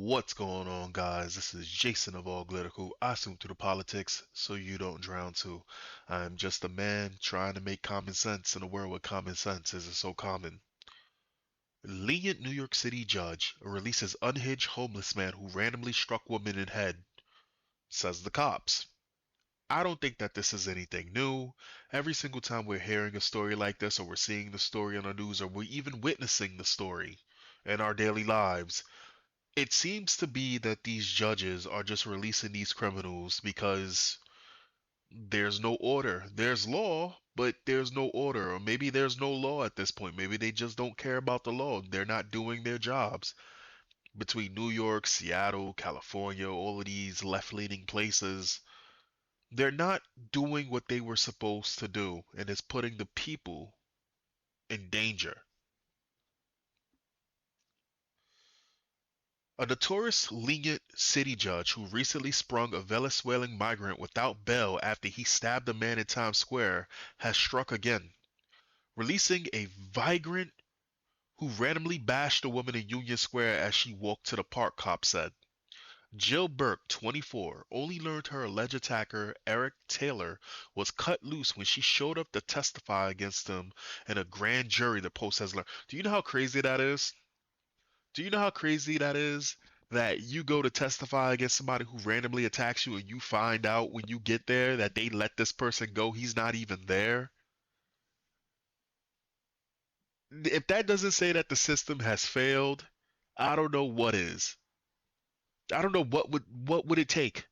What's going on, guys? This is Jason of Auglitical. I swim through the politics so you don't drown too. I'm just a man trying to make common sense in a world where common sense isn't so common. Lenient New York City judge releases unhinged homeless man who randomly struck woman in head, says the cops. I don't think that this is anything new. Every single time we're hearing a story like this, or we're seeing the story on the news, or we're even witnessing the story in our daily lives, it seems to be that these judges are just releasing these criminals because there's no order. There's law, but there's no order. Or maybe there's no law at this point. Maybe they just don't care about the law. They're not doing their jobs. Between New York, Seattle, California, all of these left-leaning places, they're not doing what they were supposed to do, and it's putting the people in danger. A notorious lenient city judge who recently sprung a Venezuelan migrant without bail after he stabbed a man in Times Square has struck again, releasing a vagrant who randomly bashed a woman in Union Square as she walked to the park, cops said. Jill Burke, 24, only learned her alleged attacker, Eric Taylor, was cut loose when she showed up to testify against him in a grand jury, the Post has learned. Do you know how crazy that is? Do you know how crazy that is? That you go to testify against somebody who randomly attacks you and you find out when you get there that they let this person go, he's not even there? If that doesn't say that the system has failed, I don't know what is. I don't know what would it take.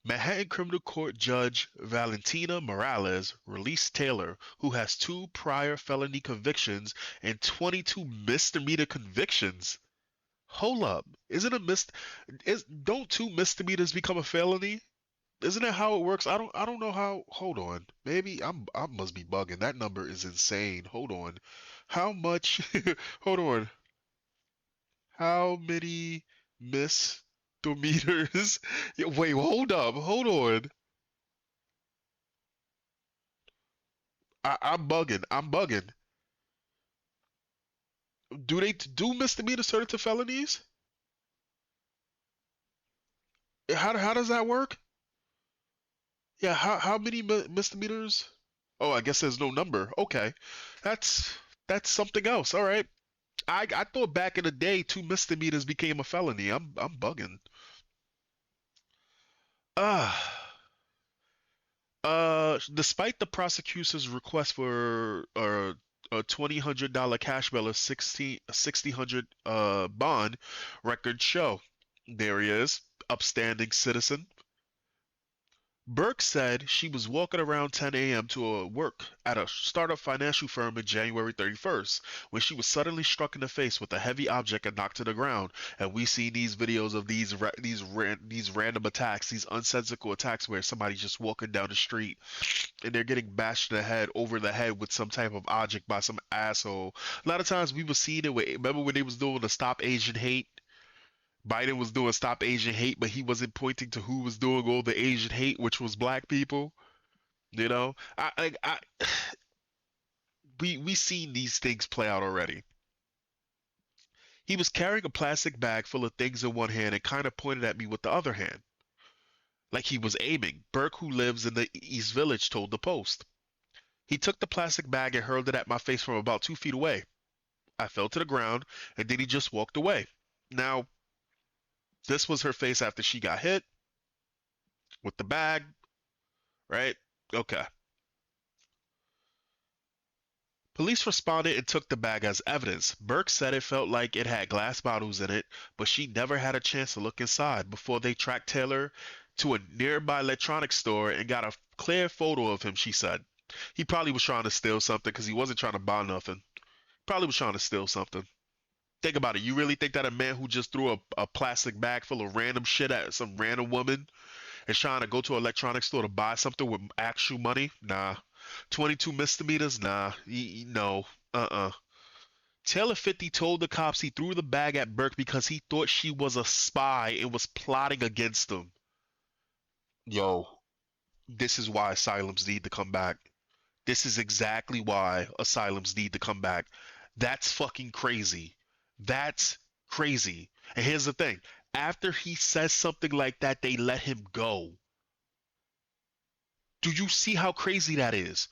Manhattan Criminal Court Judge Valentina Morales released Taylor, who has two prior felony convictions and 22 misdemeanor convictions. Hold up. Isn't a mis is don't two misdemeanors become a felony? Isn't that how it works? I don't know how. Hold on. Maybe I must be bugging. That number is insane. Hold on. How much hold on. How many misdemeanors? Yeah, wait, hold up. Hold on. I'm bugging. I'm bugging. Do they do misdemeanors turn into felonies? How does that work? Yeah, how many misdemeanors? Oh, I guess there's no number. Okay, that's that's something else. All right. I thought back in the day two misdemeanors became a felony. I'm bugging. Ah. Despite the prosecutor's request for a $2,000 cash bail or 6,600 bond, records show there he is, upstanding citizen. Burke said she was walking around 10 a.m. to work at a startup financial firm on January 31st when she was suddenly struck in the face with a heavy object and knocked to the ground. And we see these videos of these random attacks, these unsensical attacks where somebody's just walking down the street and they're getting bashed in the head over the head with some type of object by some asshole. A lot of times we were seeing it. Remember when they was doing the Stop Asian Hate? Biden was doing Stop Asian Hate, but he wasn't pointing to who was doing all the Asian hate, which was black people. You know, we seen these things play out already. He was carrying a plastic bag full of things in one hand and kind of pointed at me with the other hand, like he was aiming. Burke, who lives in the East Village, told the Post. He took the plastic bag and hurled it at my face from about 2 feet away. I fell to the ground, and then he just walked away. Now, this was her face after she got hit with the bag, right? Okay. Police responded and took the bag as evidence. Burke said it felt like it had glass bottles in it, but she never had a chance to look inside before they tracked Taylor to a nearby electronics store and got a clear photo of him, she said. He probably was trying to steal something because he wasn't trying to buy nothing. Probably was trying to steal something. Think about it. You really think that a man who just threw a plastic bag full of random shit at some random woman is trying to go to an electronics store to buy something with actual money? Nah. 22 misdemeanors? Nah. No. Uh-uh. Taylor 50 told the cops he threw the bag at Burke because he thought she was a spy and was plotting against him. Yo, this is why asylums need to come back. This is exactly why asylums need to come back. That's fucking crazy. That's crazy. And here's the thing: after he says something like that, they let him go. Do you see how crazy that is?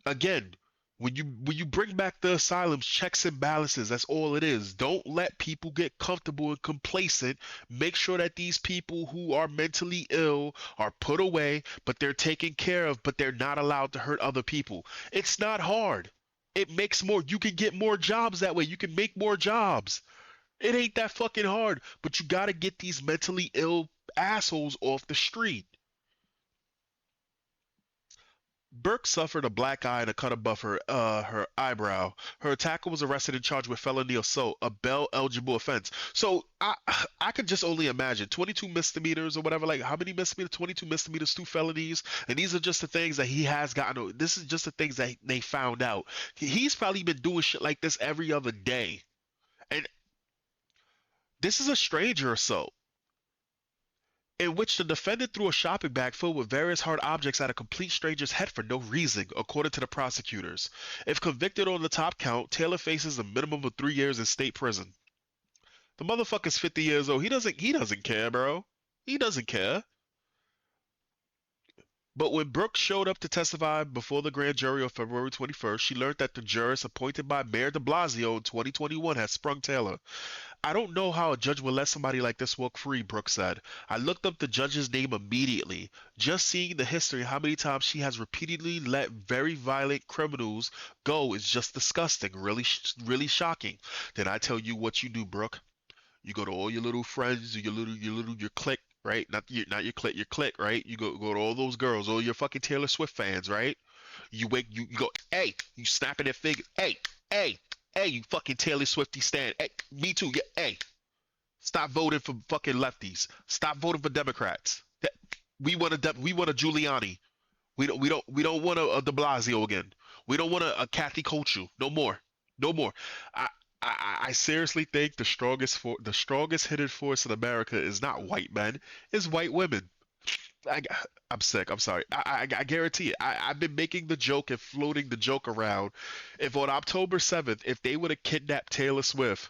Again, when you bring back the asylums, checks and balances, that's all it is. Don't let people get comfortable and complacent. Make sure that these people who are mentally ill are put away, but they're taken care of, but they're not allowed to hurt other people. It's not hard. It makes more, you can get more jobs that way. You can make more jobs. It ain't that fucking hard, but you gotta get these mentally ill assholes off the street. Burke suffered a black eye and a cut above her eyebrow. Her attacker was arrested and charged with felony assault, a bail-eligible offense. So I could just only imagine 22 misdemeanors or whatever. Like how many misdemeanors? 22 misdemeanors, 2 felonies, and these are just the things that he has gotten. This is just the things that they found out. He's probably been doing shit like this every other day, and this is a stranger assault, in which the defendant threw a shopping bag filled with various hard objects at a complete stranger's head for no reason, according to the prosecutors. If convicted on the top count, Taylor faces a minimum of 3 years in state prison. The motherfucker's 50 years old. He doesn't care, bro. He doesn't care. But when Brooks showed up to testify before the grand jury on February 21st, she learned that the jurors appointed by Mayor de Blasio in 2021 had sprung Taylor. I don't know how a judge would let somebody like this walk free, Brooks said. I looked up the judge's name immediately. Just seeing the history, how many times she has repeatedly let very violent criminals go is just disgusting, really shocking. Then I tell you what you do, Brooke. You go to all your little friends, your clique, right? Not your clique, your clique, right? You go to all those girls, all your fucking Taylor Swift fans, right? You go, hey, you snapping their fingers, hey, hey, you fucking Taylor Swifty stand, hey, me too, yeah, hey, stop voting for fucking lefties, stop voting for Democrats. We want a Giuliani. We don't want a De Blasio again. We don't want a Kathy Kochu. No more. No more. I I seriously think the strongest hidden force in America is not white men, it's white women. I, I'm sick. I'm sorry. I guarantee it. I've been making the joke and floating the joke around. If on October 7th, if they would have kidnapped Taylor Swift,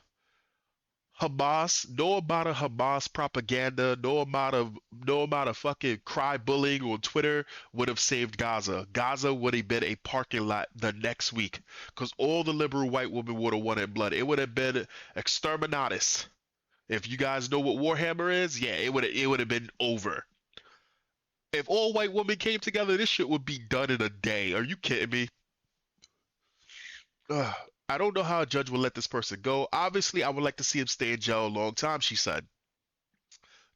Hamas, no amount of Hamas propaganda, no amount of fucking cry bullying on Twitter would have saved Gaza. Gaza would have been a parking lot the next week because all the liberal white women would have wanted blood. It would have been exterminatus. If you guys know what Warhammer is, yeah, it would have been over. If all white women came together, this shit would be done in a day. Are you kidding me? Ugh. I don't know how a judge will let this person go. Obviously, I would like to see him stay in jail a long time, she said.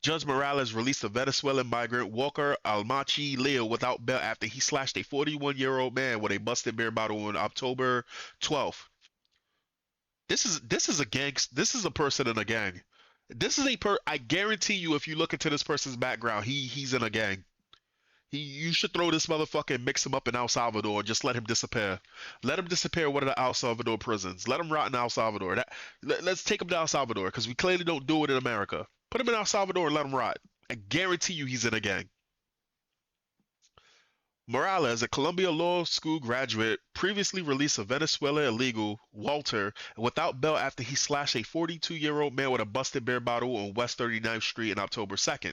Judge Morales released a Venezuelan migrant, Walker Almachi Leo, without bail after he slashed a 41-year-old man with a busted beer bottle on October 12th. This is a gang. This is a person in a gang. This is a per. I guarantee you, if you look into this person's background, he's in a gang. You should throw this motherfucker and mix him up in El Salvador and just let him disappear. Let him disappear in one of the El Salvador prisons. Let him rot in El Salvador. Let's take him to El Salvador because we clearly don't do it in America. Put him in El Salvador and let him rot. I guarantee you he's in a gang. Morales, a Columbia Law School graduate, previously released a Venezuela illegal, Walter, without bail after he slashed a 42-year-old man with a busted beer bottle on West 39th Street on October 2nd.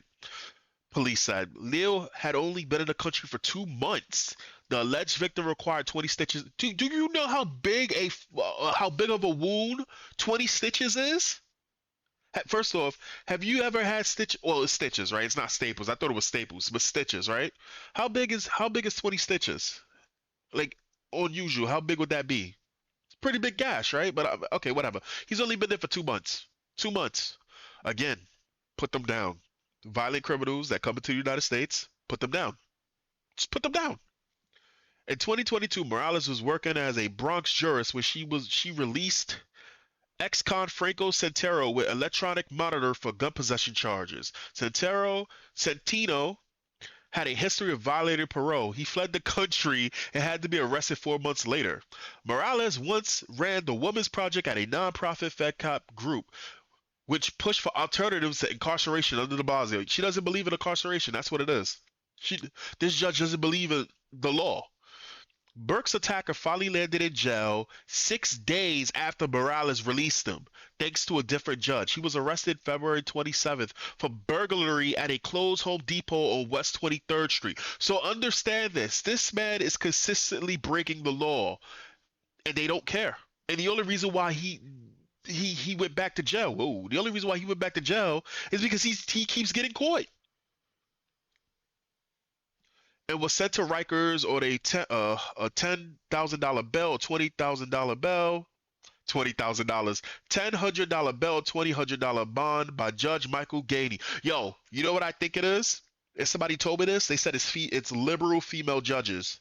Police said Leo had only been in the country for 2 months. The alleged victim required 20 stitches. Do you know how big of a wound 20 stitches is? First off, have you ever had stitch? Well, it's stitches, right? It's not staples. I thought it was staples, but stitches, right? How big is 20 stitches? Like unusual. How big would that be? It's a pretty big gash, right? But okay, whatever. He's only been there for 2 months. 2 months. Again, put them down. Violent criminals that come into the United States, put them down. Just put them down. In 2022, Morales was working as a Bronx jurist when she released ex-con Franco Santero with electronic monitor for gun possession charges. Santino had a history of violating parole. He fled the country and had to be arrested 4 months later. Morales once ran the Women's Project at a non-profit Fed cop group, which pushed for alternatives to incarceration under de Blasio. She doesn't believe in incarceration. That's what it is. She, this judge doesn't believe in the law. Burke's attacker finally landed in jail 6 days after Morales released him, thanks to a different judge. He was arrested February 27th for burglary at a closed Home Depot on West 23rd Street. So understand this. This man is consistently breaking the law, and they don't care. And the only reason why he went back to jail. Whoa, the only reason why he went back to jail is because he keeps getting caught and was sent to Rikers on a $10,000 bail, $20,000 bail, $20,000, $1,000 bail, $2,000 bond by Judge Michael Gainey. Yo, you know what I think it is? If somebody told me this, they said it's liberal female judges.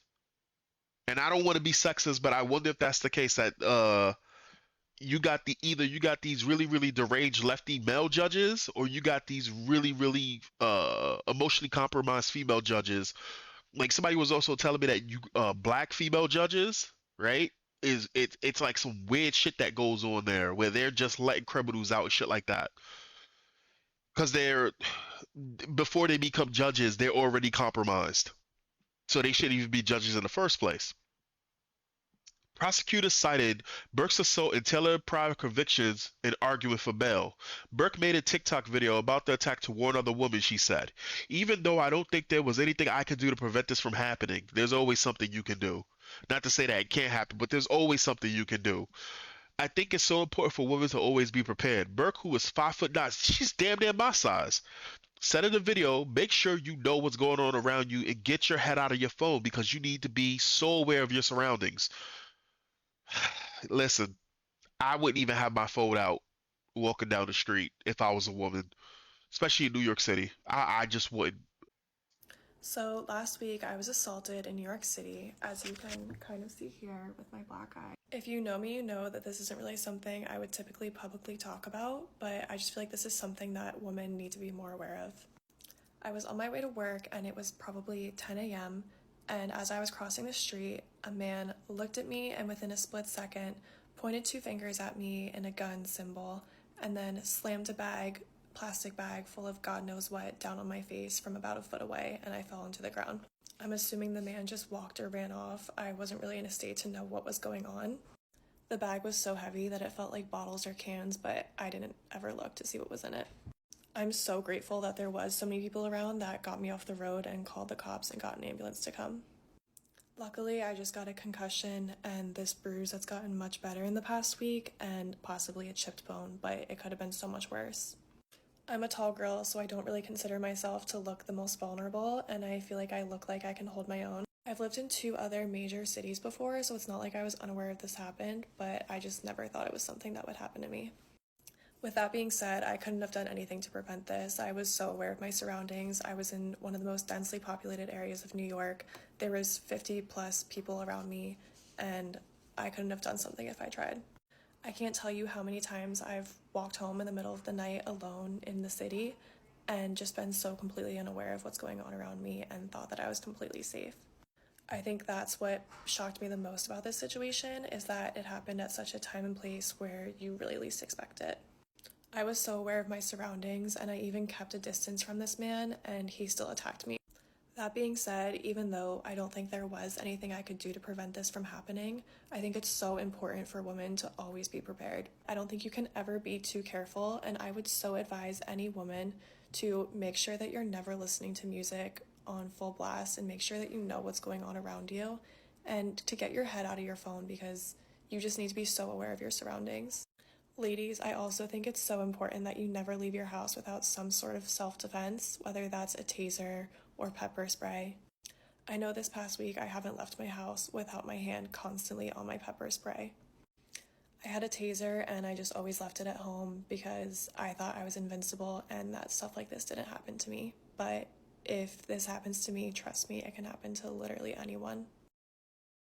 And I don't want to be sexist, but I wonder if that's the case that you got you got these really deranged lefty male judges, or you got these really emotionally compromised female judges. Like somebody was also telling me that you black female judges, right? It's like some weird shit that goes on there where they're just letting criminals out and shit like that. Because they're before they become judges, they're already compromised. So they shouldn't even be judges in the first place. Prosecutors cited Burke's assault and Taylor prior convictions in arguing for bail. Burke made a TikTok video about the attack to warn other women, she said. Even though I don't think there was anything I could do to prevent this from happening, there's always something you can do. Not to say that it can't happen, but there's always something you can do. I think it's so important for women to always be prepared. Burke, who is 5'9", she's damn near my size, said in the video, make sure you know what's going on around you and get your head out of your phone because you need to be so aware of your surroundings. Listen, I wouldn't even have my phone out walking down the street if I was a woman, especially in New York City. I just wouldn't. So last week I was assaulted in New York City, as you can kind of see here with my black eye. If you know me, you know that this isn't really something I would typically publicly talk about, but I just feel like this is something that women need to be more aware of. I was on my way to work and it was probably 10 a.m. And as I was crossing the street, a man looked at me and within a split second pointed two fingers at me in a gun symbol and then slammed a plastic bag full of God knows what down on my face from about a foot away, and I fell into the ground. I'm assuming the man just walked or ran off. I wasn't really in a state to know what was going on. The bag was so heavy that it felt like bottles or cans, but I didn't ever look to see what was in it. I'm so grateful that there was so many people around that got me off the road and called the cops and got an ambulance to come. Luckily, I just got a concussion and this bruise that's gotten much better in the past week and possibly a chipped bone, but it could have been so much worse. I'm a tall girl, so I don't really consider myself to look the most vulnerable, and I feel like I look like I can hold my own. I've lived in 2 other major cities before, so it's not like I was unaware of this happened, but I just never thought it was something that would happen to me. With that being said, I couldn't have done anything to prevent this. I was so aware of my surroundings. I was in one of the most densely populated areas of New York. There was 50 plus people around me, and I couldn't have done something if I tried. I can't tell you how many times I've walked home in the middle of the night alone in the city and just been so completely unaware of what's going on around me and thought that I was completely safe. I think that's what shocked me the most about this situation, is that it happened at such a time and place where you really least expect it. I was so aware of my surroundings, and I even kept a distance from this man, and he still attacked me. That being said, even though I don't think there was anything I could do to prevent this from happening, I think it's so important for women to always be prepared. I don't think you can ever be too careful, and I would so advise any woman to make sure that you're never listening to music on full blast and make sure that you know what's going on around you, and to get your head out of your phone because you just need to be so aware of your surroundings. Ladies, I also think it's so important that you never leave your house without some sort of self-defense, whether that's a taser or pepper spray. I know this past week I haven't left my house without my hand constantly on my pepper spray. I had a taser and I just always left it at home because I thought I was invincible and that stuff like this didn't happen to me. But if this happens to me, trust me, it can happen to literally anyone.